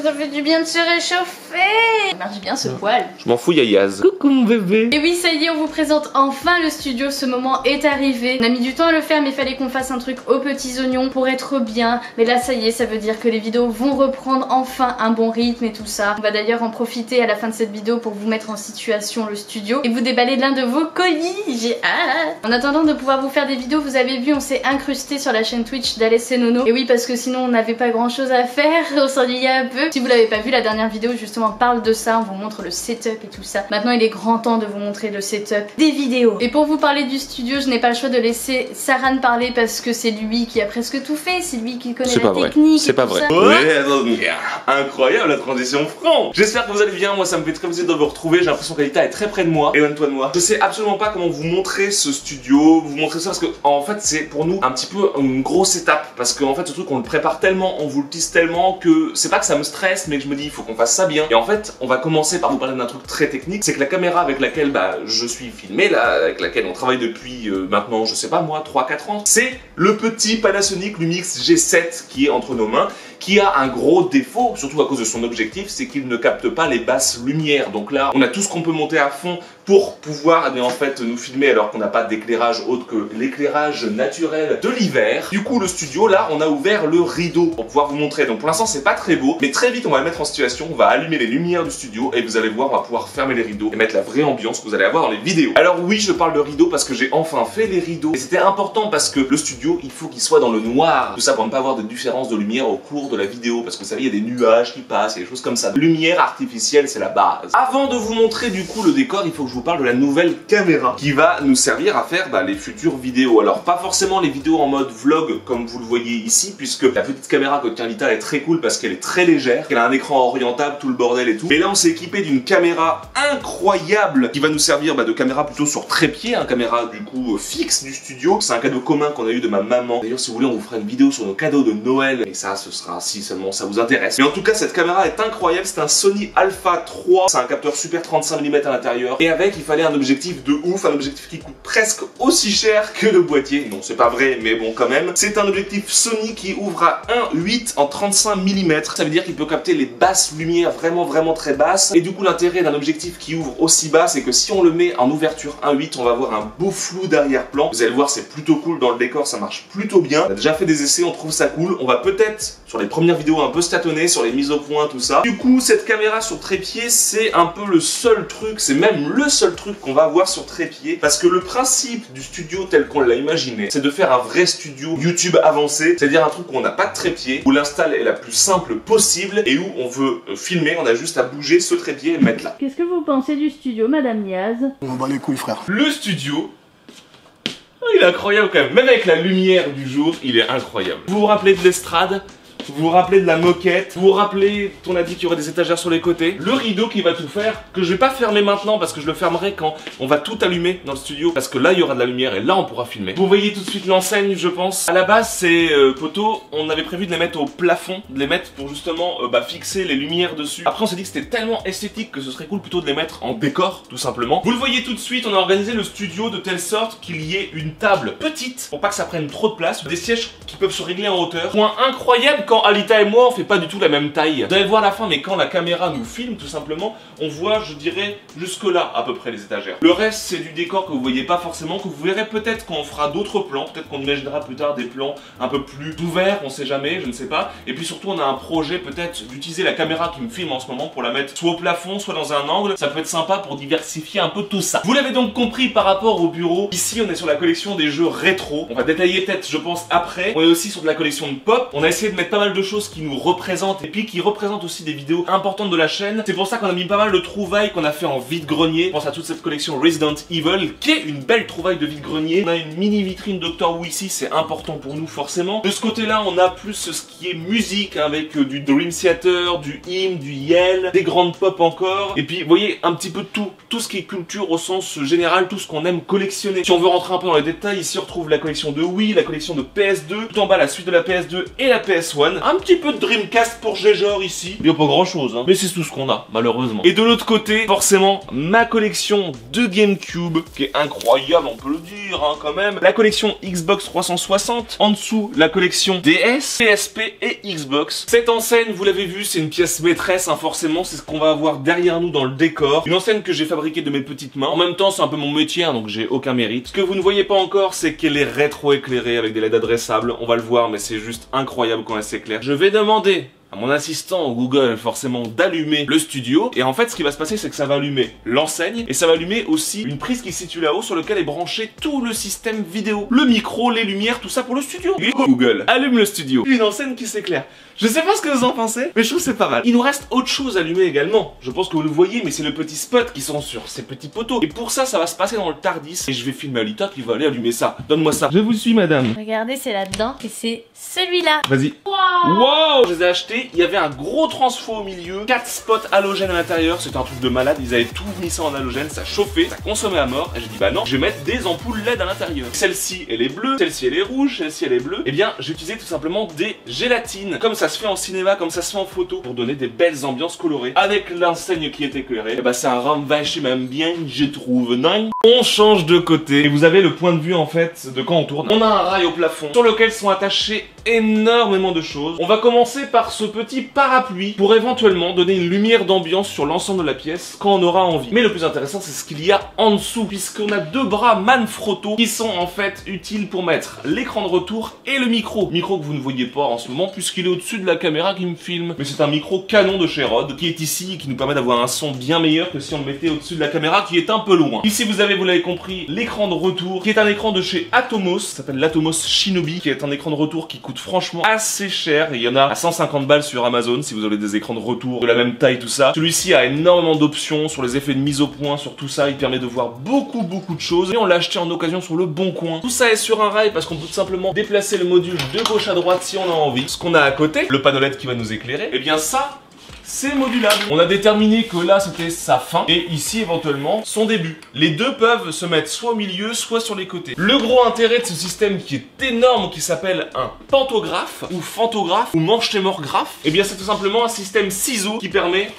Ça fait du bien de se réchauffer. Il marche bien ce poil. Je m'en fous, Yayaz. Coucou mon bébé. Et oui, ça y est, on vous présente enfin le studio. Ce moment est arrivé. On a mis du temps à le faire, mais il fallait qu'on fasse un truc aux petits oignons pour être bien. Mais là, ça y est, ça veut dire que les vidéos vont reprendre enfin un bon rythme et tout ça. On va d'ailleurs en profiter à la fin de cette vidéo pour vous mettre en situation le studio et vous déballer l'un de vos colis. J'ai hâte. En attendant de pouvoir vous faire des vidéos, vous avez vu, on s'est incrusté sur la chaîne Twitch d'Alès et Nono. Et oui, parce que sinon on n'avait pas grand chose à faire, on s'ennuyait un peu. Si vous l'avez pas vu, la dernière vidéo justement parle de ça, on vous montre le setup et tout ça. Maintenant il est grand temps de vous montrer le setup des vidéos. Et pour vous parler du studio, je n'ai pas le choix de laisser Saran parler parce que c'est lui qui a presque tout fait, c'est lui qui connaît la technique. C'est pas vrai. Incroyable la transition franc. J'espère que vous allez bien, moi ça me fait très plaisir de vous retrouver, j'ai l'impression qu'Alita est très près de moi. Éloigne-toi de moi. Je sais absolument pas comment vous montrer ce studio, vous montrer ça parce que en fait c'est pour nous un petit peu une grosse étape parce qu'en fait ce truc on le prépare tellement, on vous le tease tellement que c'est pas que ça me stresse mais que je me dis il faut qu'on fasse ça bien. Et en fait on va commencer par vous parler d'un truc très technique, c'est que la caméra avec laquelle je suis filmé là, avec laquelle on travaille depuis maintenant je sais pas moi 3-4 ans, c'est le petit Panasonic Lumix G7 qui est entre nos mains, qui a un gros défaut, surtout à cause de son objectif, c'est qu'il ne capte pas les basses lumières. Donc là, on a tout ce qu'on peut monter à fond pour pouvoir en fait nous filmer alors qu'on n'a pas d'éclairage autre que l'éclairage naturel de l'hiver. Du coup, le studio, là, on a ouvert le rideau pour pouvoir vous montrer. Donc pour l'instant, c'est pas très beau, mais très vite, on va le mettre en situation, on va allumer les lumières du studio et vous allez voir, on va pouvoir fermer les rideaux et mettre la vraie ambiance que vous allez avoir dans les vidéos. Alors oui, je parle de rideaux parce que j'ai enfin fait les rideaux et c'était important parce que le studio, il faut qu'il soit dans le noir. Tout ça pour ne pas avoir de différence de lumière au cours de la vidéo parce que vous savez, il y a des nuages qui passent, il y a des choses comme ça. Lumière artificielle, c'est la base. Avant de vous montrer du coup le décor, il faut que je vous parle de la nouvelle caméra qui va nous servir à faire les futures vidéos. Alors pas forcément les vidéos en mode vlog comme vous le voyez ici, puisque la petite caméra que tient Alita est très cool parce qu'elle est très légère, qu'elle a un écran orientable, tout le bordel et tout. Et là on s'est équipé d'une caméra incroyable qui va nous servir de caméra plutôt sur trépied, caméra du coup fixe du studio. C'est un cadeau commun qu'on a eu de ma maman. D'ailleurs si vous voulez on vous fera une vidéo sur nos cadeaux de Noël et ça ce sera si seulement ça vous intéresse. Mais en tout cas cette caméra est incroyable, c'est un Sony Alpha 3, c'est un capteur super 35 mm à l'intérieur et avec il fallait un objectif de ouf, un objectif qui coûte presque aussi cher que le boîtier. Non c'est pas vrai mais bon quand même. C'est un objectif Sony qui ouvre à 1.8 en 35 mm. Ça veut dire qu'il peut capter les basses lumières vraiment très basses et du coup l'intérêt d'un objectif qui ouvre aussi bas c'est que si on le met en ouverture 1.8 on va avoir un beau flou d'arrière-plan. Vous allez voir c'est plutôt cool dans le décor, ça marche plutôt bien. On a déjà fait des essais, on trouve ça cool. On va peut-être sur les premières vidéos un peu tâtonner sur les mises au point tout ça. Du coup cette caméra sur trépied c'est un peu le seul truc, c'est même le seul truc qu'on va avoir sur trépied parce que le principe du studio tel qu'on l'a imaginé c'est de faire un vrai studio YouTube avancé, c'est-à-dire un truc où on n'a pas de trépied, où l'install est la plus simple possible et où on veut filmer, on a juste à bouger ce trépied et le mettre là. Qu'est-ce que vous pensez du studio, Madame Yaz? On bat les couilles frère. Le studio, il est incroyable quand même, même avec la lumière du jour, il est incroyable. Vous vous rappelez de l'estrade? Vous vous rappelez de la moquette? Vous vous rappelez, on a dit qu'il y aurait des étagères sur les côtés? Le rideau qui va tout faire, que je vais pas fermer maintenant parce que je le fermerai quand on va tout allumer dans le studio parce que là il y aura de la lumière et là on pourra filmer. Vous voyez tout de suite l'enseigne je pense. À la base ces poteaux, on avait prévu de les mettre au plafond, de les mettre pour justement fixer les lumières dessus. Après on s'est dit que c'était tellement esthétique que ce serait cool plutôt de les mettre en décor tout simplement. Vous le voyez tout de suite, on a organisé le studio de telle sorte qu'il y ait une table petite pour pas que ça prenne trop de place, des sièges qui peuvent se régler en hauteur. Point incroyable quand Alita et moi on fait pas du tout la même taille. Vous allez voir à la fin mais quand la caméra nous filme tout simplement, on voit je dirais jusque là à peu près les étagères. Le reste c'est du décor que vous voyez pas forcément, que vous verrez peut-être quand on fera d'autres plans, peut-être qu'on imaginera plus tard des plans un peu plus ouverts, on sait jamais, je ne sais pas. Et puis surtout on a un projet peut-être d'utiliser la caméra qui me filme en ce moment pour la mettre soit au plafond, soit dans un angle. Ça peut être sympa pour diversifier un peu tout ça. Vous l'avez donc compris par rapport au bureau, ici on est sur la collection des jeux rétro. On va détailler peut-être je pense après. On est aussi sur de la collection de pop. On a essayé de mettre pas mal de choses qui nous représentent et puis qui représentent aussi des vidéos importantes de la chaîne. C'est pour ça qu'on a mis pas mal de trouvailles qu'on a fait en vide-grenier. Je pense à toute cette collection Resident Evil qui est une belle trouvaille de vide-grenier. On a une mini vitrine Doctor Who ici, c'est important pour nous forcément. De ce côté-là, on a plus ce qui est musique avec du Dream Theater, du Hymn, du Yell, des grandes pop encore. Et puis, vous voyez, un petit peu tout ce qui est culture au sens général, tout ce qu'on aime collectionner. Si on veut rentrer un peu dans les détails, ici on retrouve la collection de Wii, la collection de PS2, tout en bas la suite de la PS2 et la PS1. téléphone, un petit peu de Dreamcast pour Géjor ici. Il n'y a pas grand chose, hein. Mais c'est tout ce qu'on a, malheureusement. Et de l'autre côté, forcément, ma collection de GameCube, qui est incroyable, on peut le dire, hein, quand même. La collection Xbox 360. En dessous, la collection DS, PSP et Xbox. Cette enseigne, vous l'avez vu, c'est une pièce maîtresse, hein, forcément, c'est ce qu'on va avoir derrière nous dans le décor. Une enseigne que j'ai fabriquée de mes petites mains. En même temps, c'est un peu mon métier, hein, donc j'ai aucun mérite. Ce que vous ne voyez pas encore, c'est qu'elle est rétro-éclairée avec des LED adressables. On va le voir, mais c'est juste incroyable quand elle s'éclaire. Je vais demander à mon assistant Google, forcément, d'allumer le studio. Et en fait, ce qui va se passer, c'est que ça va allumer l'enseigne. Et ça va allumer aussi une prise qui se situe là-haut sur lequel est branché tout le système vidéo. Le micro, les lumières, tout ça pour le studio. Et Google, allume le studio. Une enseigne qui s'éclaire. Je sais pas ce que vous en pensez, mais je trouve que c'est pas mal. Il nous reste autre chose à allumer également. Je pense que vous le voyez, mais c'est le petit spot qui sont sur ces petits poteaux. Et pour ça, ça va se passer dans le Tardis. Et je vais filmer Alita qui va aller allumer ça. Donne-moi ça. Je vous suis, madame. Regardez, c'est là-dedans. Et c'est celui-là. Vas-y. Wow, je les ai achetés. Il y avait un gros transfo au milieu, 4 spots halogènes à l'intérieur. C'était un truc de malade. Ils avaient tout mis ça en halogène. Ça chauffait, ça consommait à mort. Et j'ai dit, bah non, je vais mettre des ampoules LED à l'intérieur. Celle-ci, elle est bleue. Celle-ci, elle est rouge. Celle-ci, elle est bleue. Eh bien, j'ai utilisé tout simplement des gélatines. Comme ça se fait en cinéma, comme ça se fait en photo, pour donner des belles ambiances colorées. Avec l'enseigne qui est éclairée, et bah ça rend vachement bien, je trouve. Non. On change de côté. Et vous avez le point de vue en fait de quand on tourne. On a un rail au plafond sur lequel sont attachés énormément de choses. On va commencer par ce petit parapluie pour éventuellement donner une lumière d'ambiance sur l'ensemble de la pièce quand on aura envie. Mais le plus intéressant, c'est ce qu'il y a en dessous, puisqu'on a deux bras Manfrotto qui sont en fait utiles pour mettre l'écran de retour et le micro. Micro que vous ne voyez pas en ce moment puisqu'il est au-dessus de la caméra qui me filme. Mais c'est un micro canon de chez Rode qui est ici et qui nous permet d'avoir un son bien meilleur que si on le mettait au-dessus de la caméra qui est un peu loin. Ici vous avez, vous l'avez compris, l'écran de retour qui est un écran de chez Atomos, ça s'appelle l'Atomos Shinobi, qui est un écran de retour qui coûte franchement assez cher. Et il y en a à 150 balles sur Amazon si vous avez des écrans de retour de la même taille, tout ça. Celui-ci a énormément d'options sur les effets de mise au point, sur tout ça. Il permet de voir beaucoup de choses. Et on l'a acheté en occasion sur le Bon Coin. Tout ça est sur un rail parce qu'on peut tout simplement déplacer le module de gauche à droite si on a envie. Ce qu'on a à côté, le panneau LED qui va nous éclairer, et bien ça, c'est modulable. On a déterminé que là c'était sa fin et ici éventuellement son début. Les deux peuvent se mettre soit au milieu, soit sur les côtés. Le gros intérêt de ce système qui est énorme, qui s'appelle un pantographe ou phantographe ou manche-témorgraphe, et bien c'est tout simplement un système ciseau qui permet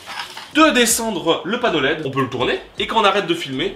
de descendre le panneau LED. On peut le tourner et quand on arrête de filmer,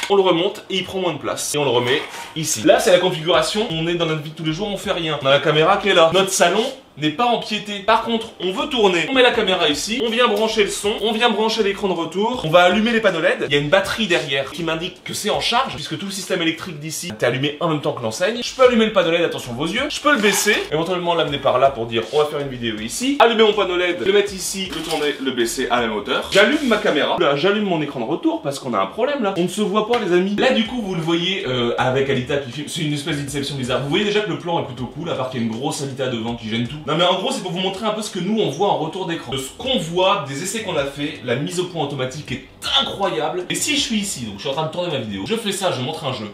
on le remonte et il prend moins de place. Et on le remet ici. Là, c'est la configuration. On est dans notre vie de tous les jours, on fait rien. On a la caméra qui est là. Notre salon n'est pas empiété. Par contre, on veut tourner. On met la caméra ici. On vient brancher le son. On vient brancher l'écran de retour. On va allumer les panneaux LED. Il y a une batterie derrière qui m'indique que c'est en charge, puisque tout le système électrique d'ici est allumé en même temps que l'enseigne. Je peux allumer le panneau LED, attention vos yeux. Je peux le baisser, éventuellement l'amener par là pour dire on va faire une vidéo ici. Allumer mon panneau LED, le mettre ici, le tourner, le baisser à la même hauteur. J'allume ma caméra. Là, j'allume mon écran de retour parce qu'on a un problème là. On ne se voit pas les amis. Là du coup, vous le voyez avec Alita qui filme. C'est une espèce d'inception bizarre. Vous voyez déjà que le plan est plutôt cool, à part qu'il y a une grosse Alita devant qui gêne tout. Non mais en gros, c'est pour vous montrer un peu ce que nous on voit en retour d'écran. De ce qu'on voit, des essais qu'on a fait, la mise au point automatique est incroyable. Et si je suis ici, donc je suis en train de tourner ma vidéo, je fais ça, je montre un jeu.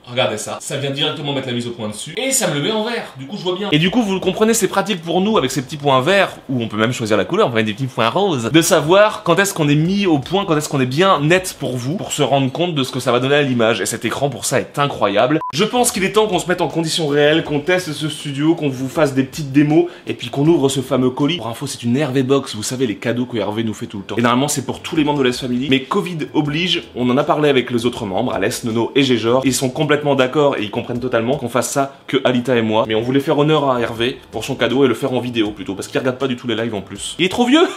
Regardez ça, ça vient directement mettre la mise au point dessus et ça me le met en vert, du coup je vois bien. Et du coup vous le comprenez, c'est pratique pour nous avec ces petits points verts, ou on peut même choisir la couleur, on va mettre des petits points roses, de savoir quand est-ce qu'on est mis au point, quand est-ce qu'on est bien net pour vous, pour se rendre compte de ce que ça va donner à l'image. Et cet écran pour ça est incroyable. Je pense qu'il est temps qu'on se mette en conditions réelles, qu'on teste ce studio, qu'on vous fasse des petites démos, et puis qu'on ouvre ce fameux colis. Pour info, c'est une Hervé Box, vous savez les cadeaux que Hervé nous fait tout le temps. Et normalement c'est pour tous les membres de la Family, mais Covid oblige, on en a parlé avec les autres membres, Alès, Nono et Géjor, ils sont complètement d'accord et ils comprennent totalement qu'on fasse ça que Alita et moi. Mais on voulait faire honneur à Hervé pour son cadeau et le faire en vidéo plutôt, parce qu'il regarde pas du tout les lives en plus. Il est trop vieux.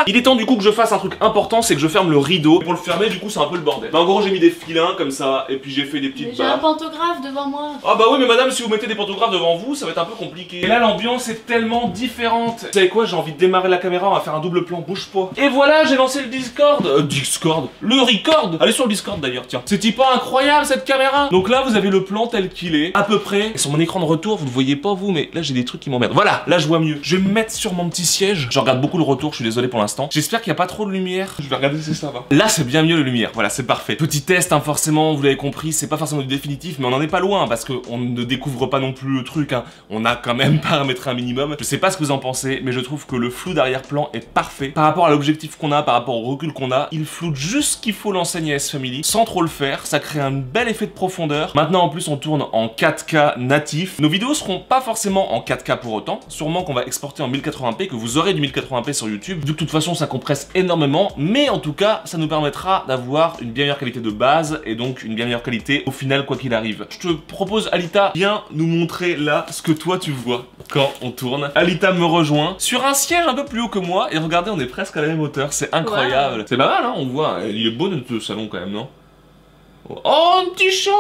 Il est temps du coup que je fasse un truc important, c'est que je ferme le rideau. Et pour le fermer du coup c'est un peu le bordel. Mais en gros j'ai mis des filins comme ça, et puis j'ai fait des petites barres. J'ai un pantographe devant moi. Ah bah oui mais madame, si vous mettez des pantographes devant vous, ça va être un peu compliqué. Et là l'ambiance est tellement différente. Vous savez quoi, j'ai envie de démarrer la caméra, on va faire un double plan, bouge pas. Et voilà, j'ai lancé le Discord. Discord, le record. Allez sur le Discord d'ailleurs, tiens. C'est pas incroyable cette caméra. Donc là vous avez le plan tel qu'il est, à peu près. Et sur mon écran de retour, vous le voyez pas vous, mais là j'ai des trucs qui m'emmerdent. Voilà, là je vois mieux. Je vais me mettre sur mon petit siège. Je regarde beaucoup le retour, je suis désolé pour l'instant. J'espère qu'il n'y a pas trop de lumière. Je vais regarder si ça va. Là c'est bien mieux la lumière, voilà c'est parfait. Petit test hein, forcément, vous l'avez compris, c'est pas forcément du définitif, mais on en est pas loin parce qu'on ne découvre pas non plus le truc hein. On a quand même paramétré un minimum. Je sais pas ce que vous en pensez, mais je trouve que le flou d'arrière-plan est parfait. Par rapport à l'objectif qu'on a, par rapport au recul qu'on a, il floute juste ce qu'il faut l'enseigne S Family, sans trop le faire. Ça crée un bel effet de profondeur. Maintenant en plus on tourne en 4K natif. Nos vidéos seront pas forcément en 4K pour autant, sûrement qu'on va exporter en 1080p, que vous aurez du 1080p sur YouTube, vu que de toute façon ça compresse énormément, mais en tout cas ça nous permettra d'avoir une bien meilleure qualité de base et donc une bien meilleure qualité au final quoi qu'il arrive. Je te propose Alita, viens nous montrer là ce que toi tu vois quand on tourne. Alita me rejoint sur un siège un peu plus haut que moi et regardez on est presque à la même hauteur, c'est incroyable. Wow. C'est pas mal hein, on voit, il est beau notre salon quand même non? Oh un petit chat!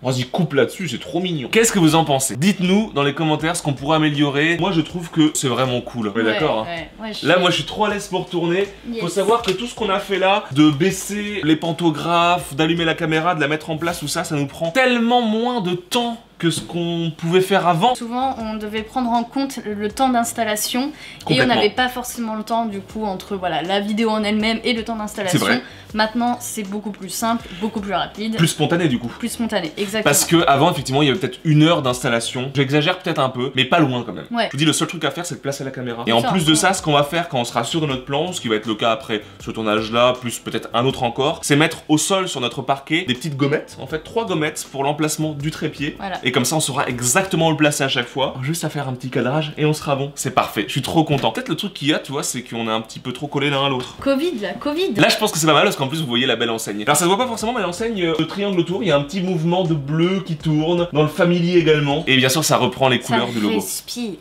Vas-y, coupe là-dessus, c'est trop mignon. Qu'est-ce que vous en pensez? Dites-nous dans les commentaires ce qu'on pourrait améliorer. Moi, je trouve que c'est vraiment cool. Ouais, d'accord hein. Là, moi, je suis trop à l'aise pour tourner. Yes. Faut savoir que tout ce qu'on a fait là, de baisser les pantographes, d'allumer la caméra, de la mettre en place, tout ça, ça nous prend tellement moins de temps que ce qu'on pouvait faire avant. Souvent, on devait prendre en compte le temps d'installation et on n'avait pas forcément le temps du coup entre voilà la vidéo en elle-même et le temps d'installation. Maintenant, c'est beaucoup plus simple, beaucoup plus rapide. Plus spontané du coup. Plus spontané, exactement. Parce que avant, effectivement, il y avait peut-être 1 heure d'installation. J'exagère peut-être un peu, mais pas loin quand même. Ouais. Je vous dis, le seul truc à faire, c'est de placer la caméra. Et en plus de ça, ce qu'on va faire quand on sera sûr de notre plan, ce qui va être le cas après ce tournage-là, plus peut-être un autre encore, c'est mettre au sol sur notre parquet des petites gommettes. En fait, 3 gommettes pour l'emplacement du trépied. Voilà. Et comme ça, on saura exactement où le placer à chaque fois. Juste à faire un petit cadrage et on sera bon. C'est parfait. Je suis trop content. Peut-être le truc qu'il y a, tu vois, c'est qu'on est un petit peu trop collés l'un à l'autre. Covid, la Covid. Là, je pense que c'est pas mal parce qu'en plus, vous voyez la belle enseigne. Alors, ça se voit pas forcément, mais l'enseigne, le triangle autour, il y a un petit mouvement de bleu qui tourne. Dans le Family également. Et bien sûr, ça reprend les couleurs du logo.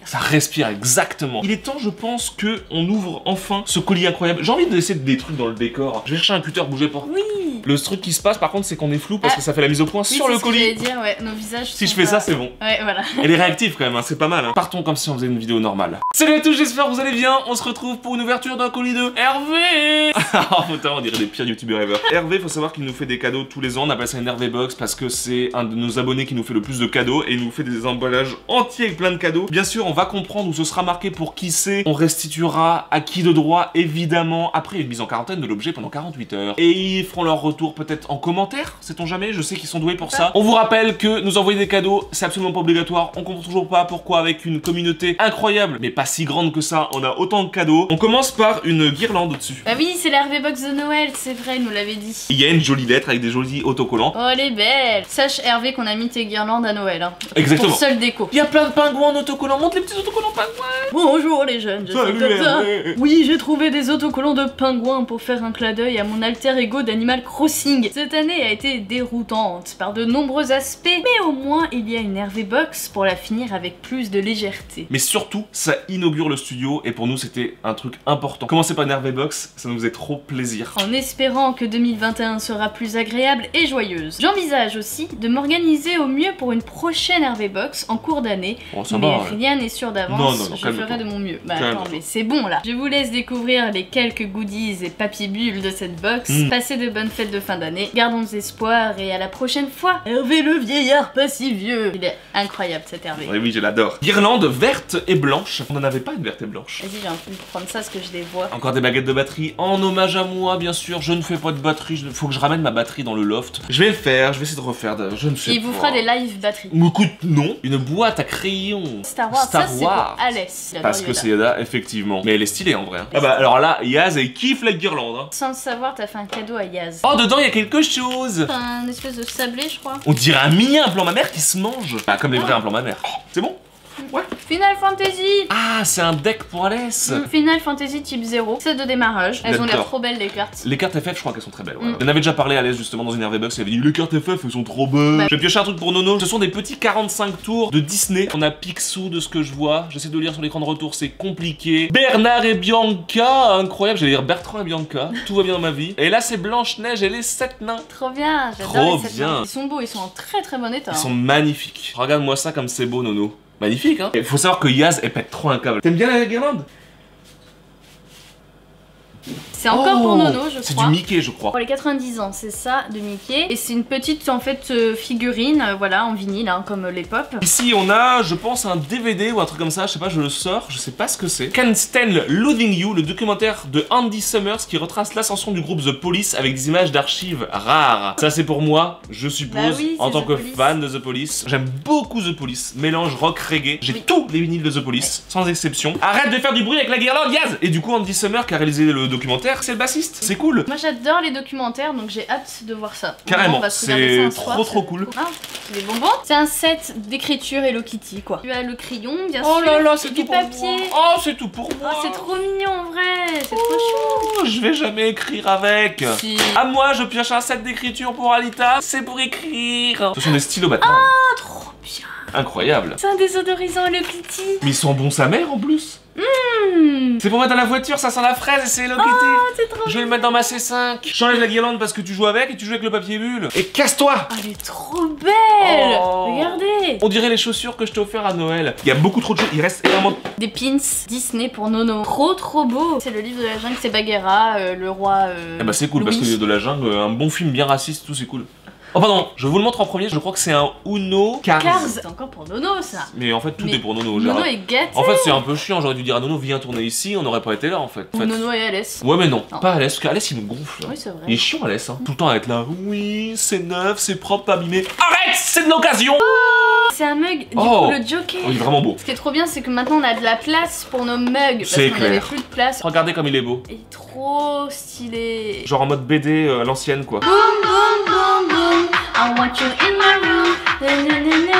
Ça respire, exactement. Il est temps, je pense, que on ouvre enfin ce colis incroyable. J'ai envie de laisser des trucs dans le décor. Je vais chercher un cutter, bougez pas. Oui. Le truc qui se passe, par contre, c'est qu'on est flou parce que ça fait la mise au point sur le colis. Dire, ouais, nos visages. Si je fais ça, c'est bon. Ouais, voilà. Elle est réactive quand même, hein, c'est pas mal. Hein. Partons comme si on faisait une vidéo normale. Salut à tous, j'espère que vous allez bien. On se retrouve pour une ouverture d'un colis de Hervé. Oh putain, on dirait des pires youtubeurs ever. Hervé, faut savoir qu'il nous fait des cadeaux tous les ans. On appelle ça une Hervé Box parce que c'est un de nos abonnés qui nous fait le plus de cadeaux et il nous fait des emballages entiers avec plein de cadeaux. Bien sûr, on va comprendre où ce sera marqué pour qui c'est. On restituera à qui de droit, évidemment, après une mise en quarantaine de l'objet pendant 48 heures. Et ils feront leur retour peut-être en commentaire, sait-on jamais. Je sais qu'ils sont doués pour ça. On vous rappelle que nous envoyer des cadeaux, c'est absolument pas obligatoire. On comprend toujours pas pourquoi avec une communauté incroyable, mais pas si grande que ça, on a autant de cadeaux. On commence par une guirlande au-dessus. Bah oui, c'est la Hervé Box de Noël, c'est vrai, il nous l'avait dit. Il y a une jolie lettre avec des jolis autocollants. Oh, elle est belle. Sache Hervé qu'on a mis tes guirlandes à Noël. Hein. Exactement. Pour seule déco. Il y a plein de pingouins en autocollant. Montre les petits autocollants pingouins. Bonjour les jeunes, je suis comme ça. Oui, j'ai trouvé des autocollants de pingouins pour faire un clin d'œil à mon alter ego d'Animal Crossing. Cette année a été déroutante par de nombreux aspects, mais au moins il y a une Hervé Box pour la finir avec plus de légèreté. Mais surtout, ça inaugure le studio et pour nous c'était un truc important. Commencer par une Hervé Box, ça nous faisait trop plaisir. En espérant que 2021 sera plus agréable et joyeuse. J'envisage aussi de m'organiser au mieux pour une prochaine Hervé Box en cours d'année, mais rien n'est sûr d'avance, je ferai de mon mieux. Bah attends, mais c'est bon là. Je vous laisse découvrir les quelques goodies et papier bulles de cette box. Passez de bonnes fêtes de fin d'année, gardons espoir et à la prochaine fois. Hervé le vieillard pas si vieux. Il est incroyable cet Hervé. Oui, oui, je l'adore. Guirlande verte et blanche. On en avait pas une verte et blanche. Vas-y, j'ai un peu de prendre ça parce que je les vois. Encore des baguettes de batterie en hommage à moi, bien sûr. Je ne fais pas de batterie. Faut que je ramène ma batterie dans le loft. Je vais le faire. Je vais essayer de refaire. Je ne sais pas. Il vous fera des live batteries. Écoute, non. Une boîte à crayons. Star Wars. Ça, c'est pour Alès. Parce que c'est Yoda, effectivement. Mais elle est stylée en vrai. Hein. Ah bah alors là, Yaz, elle kiffe la guirlande. Hein. Sans le savoir, t'as fait un cadeau à Yaz. Oh, dedans, il y a quelque chose. Un espèce de sablé, je crois. On dirait un mini implant mammaire qui se mange. Ah, comme les vrais implants mammaires. C'est bon? Ouais. Final Fantasy. Ah, c'est un deck pour Alès. Final Fantasy type 0. C'est de démarrage. Elles ont l'air trop belles les cartes. Les cartes FF, je crois qu'elles sont très belles. Ouais. J'en avais déjà parlé à Alès justement dans une Hervé Box. Elle avait dit les cartes FF, elles sont trop belles. Bah. Je vais piocher un truc pour Nono. Ce sont des petits 45 tours de Disney. On a Picsou de ce que je vois. J'essaie de lire sur l'écran de retour, c'est compliqué. Bernard et Bianca, incroyable. J'allais dire Bertrand et Bianca. Tout va bien dans ma vie. Et là, c'est Blanche-Neige et les 7 nains. Trop bien, j'adore les 7 nains. Ils sont beaux, ils sont en très bon état. Ils sont magnifiques. Regarde-moi ça comme c'est beau, Nono. Magnifique, hein. Il faut savoir que Yaz, elle pète trop un câble. T'aimes bien la guirlande? C'est encore pour Nono, je crois. C'est du Mickey, je crois. Pour les 90 ans, c'est ça, de Mickey. Et c'est une petite, en fait, figurine, voilà, en vinyle, hein, comme les pop. Ici, on a, je pense, un DVD ou un truc comme ça. Je sais pas, je le sors, je sais pas ce que c'est. Can't Stand Losing You, le documentaire de Andy Summers qui retrace l'ascension du groupe The Police avec des images d'archives rares. Ça, c'est pour moi, je suppose, bah oui, en tant que fan de The Police. J'aime beaucoup The Police, mélange rock reggae. J'ai tous les vinyles de The Police, sans exception. Arrête de faire du bruit avec la guirlande, Yaz! Et du coup, Andy Summers qui a réalisé le documentaire, c'est le bassiste. C'est cool. Moi j'adore les documentaires, donc j'ai hâte de voir ça. Carrément, On va se regarder c'est ça un soir, trop cool. Ah, c'est des bonbons. C'est un set d'écriture Hello Kitty quoi. Tu as le crayon, bien sûr. Oh là là, et c'est du tout pour papier. moi. Oh, c'est tout pour moi. Oh, c'est trop mignon en vrai, c'est trop chou. Oh, je vais jamais écrire avec. Si. À moi, je pioche un set d'écriture pour Alita, c'est pour écrire. Ce sont des stylos maintenant. Ah, trop bien. Incroyable. C'est un désodorisant Hello Kitty. Mais ils sont bons sa mère en plus. C'est pour mettre dans la voiture, ça sent la fraise et c'est Hello Kitty. Oh, c'est trop Je vais le mettre dans ma C5. J'enlève la guirlande parce que tu joues avec et tu joues avec le papier bulle. Et casse-toi. Oh, elle est trop belle. Oh. Regardez. On dirait les chaussures que je t'ai offert à Noël. Il y a beaucoup trop de choses, il reste énormément. Des pins Disney pour Nono. Trop beau. C'est le livre de la jungle, c'est Bagheera, le roi. Eh bah c'est cool parce Louis. que de la jungle, un bon film bien raciste, tout c'est cool. Oh pardon, je vous le montre en premier, je crois que c'est un Uno Cars. C'est encore pour Nono ça. Mais en fait tout Mais est pour Nono. Nono est gâté. En fait c'est un peu chiant, j'aurais dû dire à Nono viens tourner ici, on n'aurait pas été là en fait. Ou Nono et Alès. Ouais mais non, Non. pas Alès, parce qu'Alès il nous gonfle. Oui, c'est vrai. Il est chiant Alès, hein. Tout le temps à être là, oui c'est neuf, c'est propre, pas abîmé. Arrête, c'est de l'occasion. C'est un mug, du Oh. coup, le Joker. Oh, il est vraiment beau. Ce qui est trop bien, c'est que maintenant on a de la place pour nos mugs. Parce C'est qu'on avait clair. plus de place. Regardez comme il est beau. Il est trop stylé. Genre en mode BD à l'ancienne quoi. Boom, boom, boom, boom. I want you in my room.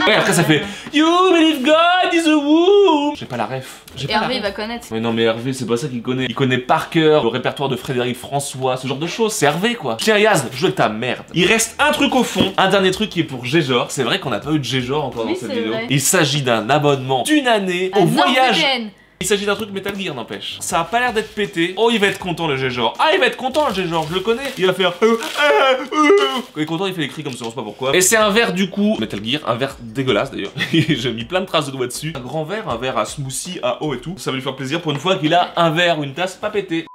Ouais après ça fait You believe God is a womb. J'ai pas la ref. J'ai pas la Hervé ref. va connaître. Mais non mais Hervé c'est pas ça qu'il connaît. Il connaît par cœur le répertoire de Frédéric François, ce genre de choses. C'est Hervé quoi. Tiens Yaz, joue avec ta merde. Il reste un truc au fond, un dernier truc qui est pour Géjor. C'est vrai qu'on n'a pas eu de Géjor encore Oui, dans cette c'est vidéo. vrai. Il s'agit d'un abonnement d'une année au Un voyage. Norvégienne. Il s'agit d'un truc Metal Gear n'empêche. Ça a pas l'air d'être pété. Oh il va être content le Géjor. Ah il va être content le Géjor, je le connais. Il va faire Quand il est content il fait des cris comme ça, on sait pas pourquoi. Et c'est un verre du coup Metal Gear, un verre dégueulasse d'ailleurs. J'ai mis plein de traces de doigts dessus. Un grand verre, un verre à smoothie, à eau et tout. Ça va lui faire plaisir pour une fois qu'il a un verre ou une tasse pas pété.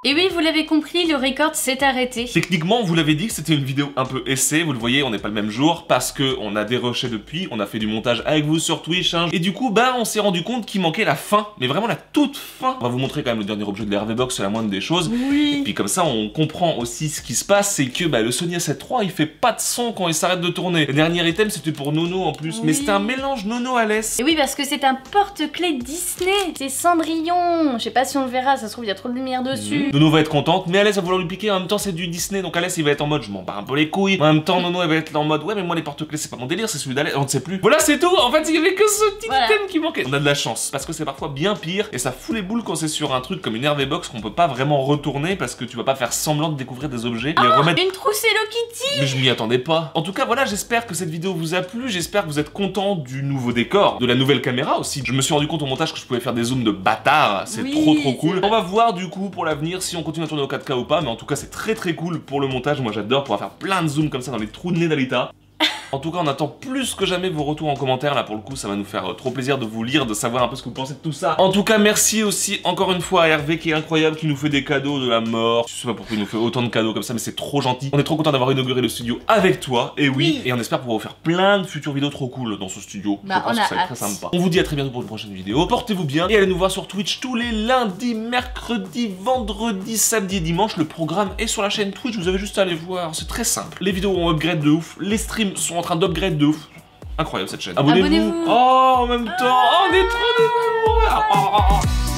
Et oui, vous l'avez compris, le record s'est arrêté. Techniquement, vous l'avez dit que c'était une vidéo un peu essai, vous le voyez, on n'est pas le même jour parce que on a déroché depuis, on a fait du montage avec vous sur Twitch, hein, et du coup, bah, on s'est rendu compte qu'il manquait la fin, mais vraiment la toute fin. On va vous montrer quand même le dernier objet de la RV Box, c'est la moindre des choses. Oui. Et puis comme ça, on comprend aussi ce qui se passe, c'est que bah, le Sony A7 III, il fait pas de son quand il s'arrête de tourner. Le dernier item, c'était pour Nono en plus, mais Oui. c'était un mélange Nono-Alès. Et oui, parce que c'est un porte-clés Disney. C'est Cendrillon. Je sais pas si on le verra, ça se trouve, il y a trop de lumière dessus. Nono va être contente, mais Alès va vouloir lui piquer, en même temps c'est du Disney, donc Alès il va être en mode je m'en bats un peu les couilles. En même temps Nono elle va être là en mode ouais mais moi les porte-clés c'est pas mon délire, c'est celui d'Alès, on ne sait plus. Voilà c'est tout, en fait il y avait que ce petit Voilà. item qui manquait. On a de la chance, parce que c'est parfois bien pire, et ça fout les boules quand c'est sur un truc comme une RV Box qu'on peut pas vraiment retourner, parce que tu vas pas faire semblant de découvrir des objets, les remettre... Une trousse Hello Kitty. Mais je m'y attendais pas. En tout cas, voilà, j'espère que cette vidéo vous a plu, j'espère que vous êtes content du nouveau décor, de la nouvelle caméra aussi. Je me suis rendu compte au montage que je pouvais faire des zooms de bâtard, c'est Oui, trop c'est cool. vrai. On va voir du coup pour l'avenir si on continue à tourner au 4K ou pas, mais en tout cas c'est très cool pour le montage, moi j'adore pouvoir faire plein de zooms comme ça dans les trous de nez d'Alita. En tout cas, on attend plus que jamais vos retours en commentaire. Là, pour le coup, ça va nous faire trop plaisir de vous lire, de savoir un peu ce que vous pensez de tout ça. En tout cas, merci aussi encore une fois à Hervé qui est incroyable, qui nous fait des cadeaux de la mort. Je sais pas pourquoi il nous fait autant de cadeaux comme ça, mais c'est trop gentil. On est trop content d'avoir inauguré le studio avec toi. Et oui, et on espère pouvoir vous faire plein de futures vidéos trop cool dans ce studio. Bah, Je pense on que a ça va être très hâte. sympa. On vous dit à très bientôt pour une prochaine vidéo. Portez-vous bien et allez nous voir sur Twitch tous les lundis, mercredis, vendredis, samedi et dimanche. Le programme est sur la chaîne Twitch. Vous avez juste à aller voir. C'est très simple. Les vidéos ont upgrade de ouf. Les streams sont en train d'upgrade de ouf. Incroyable cette chaîne. Abonnez-vous. Abonnez-vous. Oh, en même temps. Oh, on est trop de